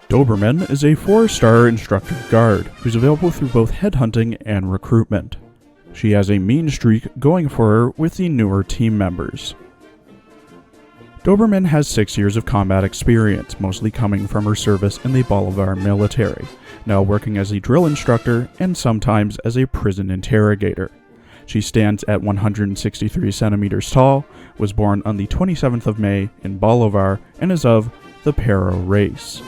Dobermann is a 4-star instructor guard who's available through both headhunting and recruitment. She has a mean streak going for her with the newer team members. Dobermann has 6 years of combat experience, mostly coming from her service in the Bolivar military, now working as a drill instructor and sometimes as a prison interrogator. She stands at 163 centimeters tall, was born on the 27th of May in Bolivar, and is of the Paro race.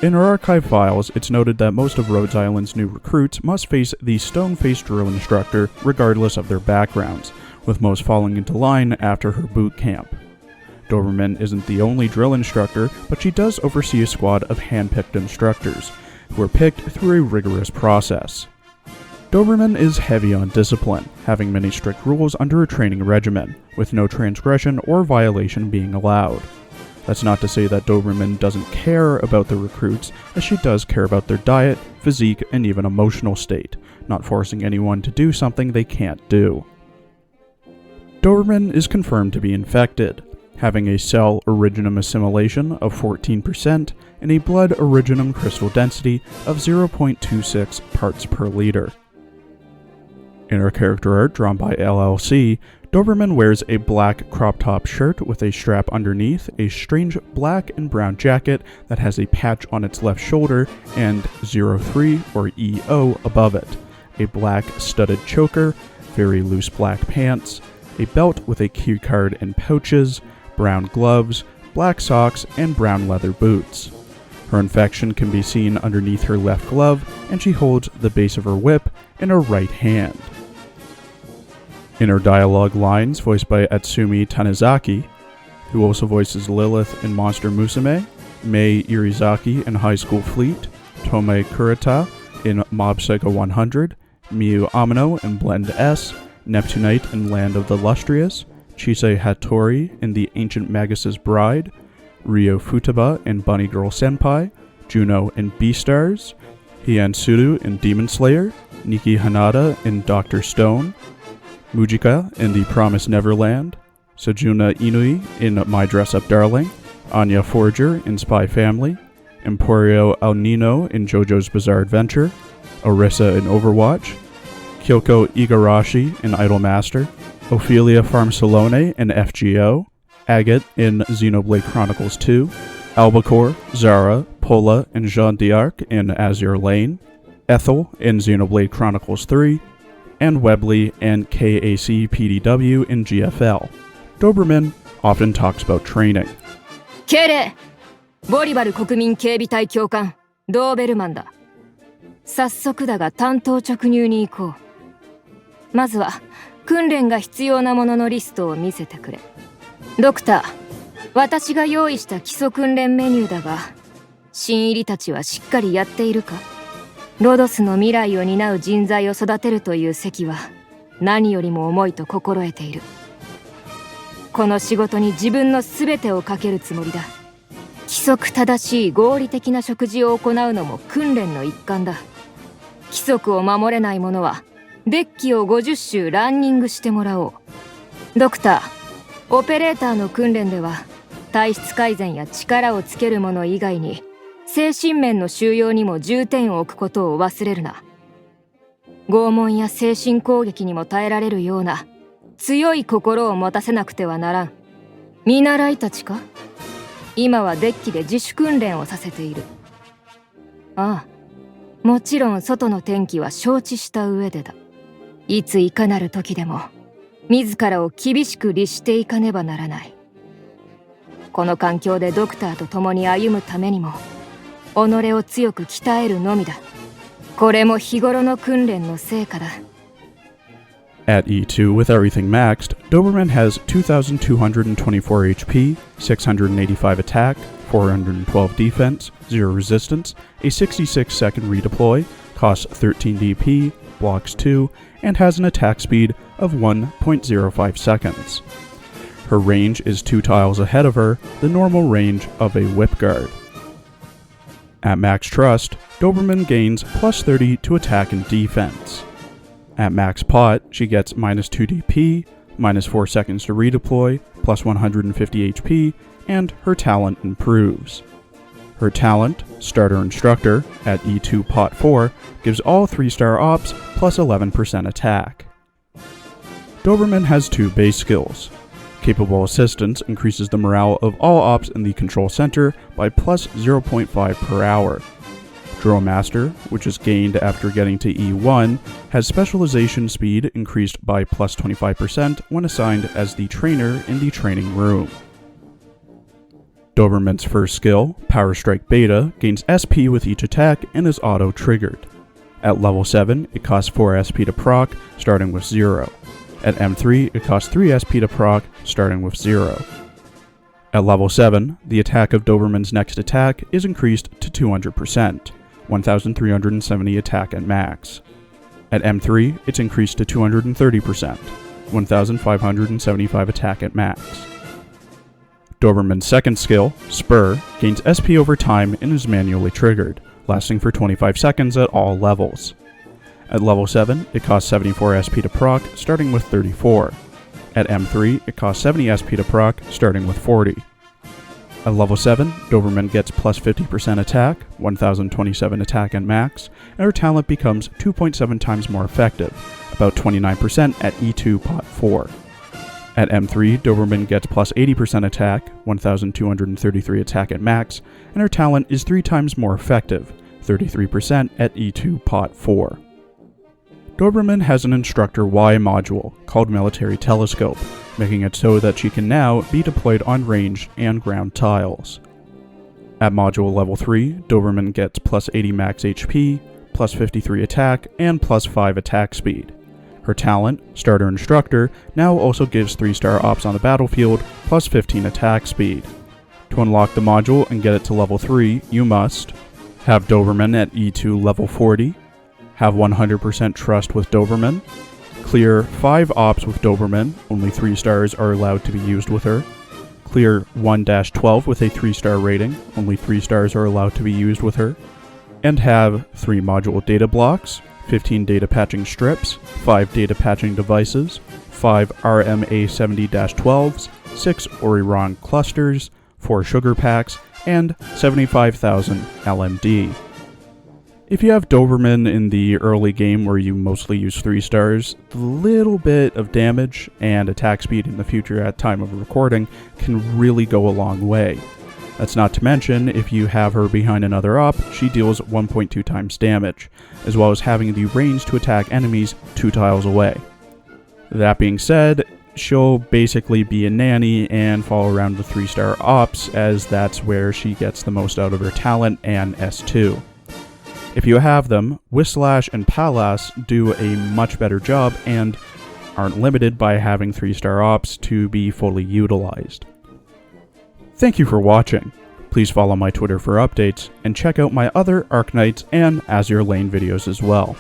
In her archive files, it's noted that most of Rhode Island's new recruits must face the stone-faced drill instructor regardless of their backgrounds, with most falling into line after her boot camp. Dobermann isn't the only drill instructor, but she does oversee a squad of hand-picked instructors, who are picked through a rigorous process. Dobermann is heavy on discipline, having many strict rules under a training regimen, with no transgression or violation being allowed. That's not to say that Dobermann doesn't care about the recruits, as she does care about their diet, physique, and even emotional state, not forcing anyone to do something they can't do. Dobermann is confirmed to be infected, having a cell originum assimilation of 14% and a blood originum crystal density of 0.26 parts per liter. In her character art drawn by LLC, Dobermann wears a black crop top shirt with a strap underneath, a strange black and brown jacket that has a patch on its left shoulder, and 03 or EO above it, a black studded choker, very loose black pants, a belt with a key card and pouches, brown gloves, black socks, and brown leather boots. Her infection can be seen underneath her left glove, and she holds the base of her whip in her right hand. In her dialogue lines, voiced by Atsumi Tanizaki, who also voices Lilith in Monster Musume, Mei Irizaki in High School Fleet, Tomei Kurita in Mob Psycho 100, Miyu Amano in Blend S, Neptunite in Land of the Lustrious, Chisei Hattori in The Ancient Magus' Bride, Ryo Futaba in Bunny Girl Senpai, Juno in Beastars, Hien Suru in Demon Slayer, Nikki Hanada in Dr. Stone, Mujika in The Promised Neverland, Sejuna Inui in My Dress-Up Darling, Anya Forger in Spy Family, Emporio Aonino in JoJo's Bizarre Adventure, Orisa in Overwatch, Kyoko Igarashi in Idolmaster, Ophelia Farmsalone in FGO, Agate in Xenoblade Chronicles 2, Albacore, Zara, Pola, and Jeanne d'Arc in Azure Lane, Ethel in Xenoblade Chronicles 3, and Webley and KAC PDW in GFL. Dobermann often talks about training. 敬礼！ボリバル国民警備隊教官、ドーベルマンだ。早速だが単刀直入に行こう。まずは、訓練が必要なもののリストを見せてくれ。ドクター、私が用意した基礎訓練メニューだが、新入りたちはしっかりやっているか？ロドスの未来を担う人材を育てるという責は何よりも重いと心得ている。この仕事に自分の全てをかけるつもりだ。規則正しい合理的な食事を行うのも訓練の一環だ。規則を守れない者はデッキを50周ランニングしてもらおう。ドクター、オペレーターの訓練では体質改善や力をつけるもの以外に精神面の収容にも重点を置くことを忘れるな。拷問や精神攻撃にも耐えられるような強い心を持たせなくてはならん。見習いたちか？今はデッキで自主訓練をさせている。ああ、もちろん外の天気は承知した上でだ。いついかなる時でも自らを厳しく律していかねばならない。この環境でドクターと共に歩むためにも己を強く鍛えるのみだ。これも日頃の訓練の成果だ。At E2 with everything maxed, Dobermann has 2,224 HP, 685 attack, 412 defense, 0 resistance, a 66-second redeploy, costs 13 DP, blocks 2, and has an attack speed of 1.05 seconds. Her range is 2 tiles ahead of her, the normal range of a whip guard. At max trust, Dobermann gains plus 30 to attack and defense. At max pot, she gets minus 2 DP, minus 4 seconds to redeploy, plus 150 HP, and her talent improves. Her talent, Starter Instructor, at E2 Pot 4, gives all 3-star ops plus 11% attack. Doberman has 2 base skills. Capable Assistance increases the morale of all ops in the control center by plus 0.5 per hour. Drill Master, which is gained after getting to E1, has specialization speed increased by plus 25% when assigned as the trainer in the training room. Doberman's first skill, Power Strike Beta, gains SP with each attack and is auto-triggered. At level 7, it costs 4 SP to proc, starting with 0. At M3, it costs 3 SP to proc, starting with 0. At level 7, the attack of Doberman's next attack is increased to 200%, 1,370 attack at max. At M3, it's increased to 230%, 1,575 attack at max. Doberman's second skill, Spur, gains SP over time and is manually triggered, lasting for 25 seconds at all levels. At level 7, it costs 74 SP to proc, starting with 34. At M3, it costs 70 SP to proc, starting with 40. At level 7, Doberman gets plus 50% attack, 1027 attack and max, and her talent becomes 2.7 times more effective, about 29% at E2 Pot 4. At M3, Doberman gets plus 80% attack, 1233 attack at max, and her talent is 3 times more effective, 33% at E2 Pot 4. Doberman has an Instructor Y module, called Military Telescope, making it so that she can now be deployed on ranged and ground tiles. At module level 3, Doberman gets plus 80 max HP, plus 53 attack, and plus 5 attack speed. Her talent, Starter Instructor, now also gives 3-star ops on the battlefield, plus 15 attack speed. To unlock the module and get it to level 3, you must have Doberman at E2 level 40, have 100% trust with Doberman, clear 5 ops with Doberman, only 3 stars are allowed to be used with her, clear 1-12 with a 3-star rating, only 3 stars are allowed to be used with her, and have 3 module data blocks, 15 data patching strips, 5 data patching devices, 5 RMA70-12s, 6 Oriron clusters, 4 sugar packs, and 75,000 LMD. If you have Doberman in the early game where you mostly use 3 stars, the little bit of damage and attack speed in the future at time of recording can really go a long way. That's not to mention, if you have her behind another op, she deals 1.2 times damage, as well as having the range to attack enemies 2 tiles away. That being said, she'll basically be a nanny and follow around the 3-star ops, as that's where she gets the most out of her talent and S2. If you have them, Whisslash and Palas do a much better job and aren't limited by having 3-star ops to be fully utilized. Thank you for watching. Please follow my Twitter for updates, and check out my other Arknights and Azure Lane videos as well.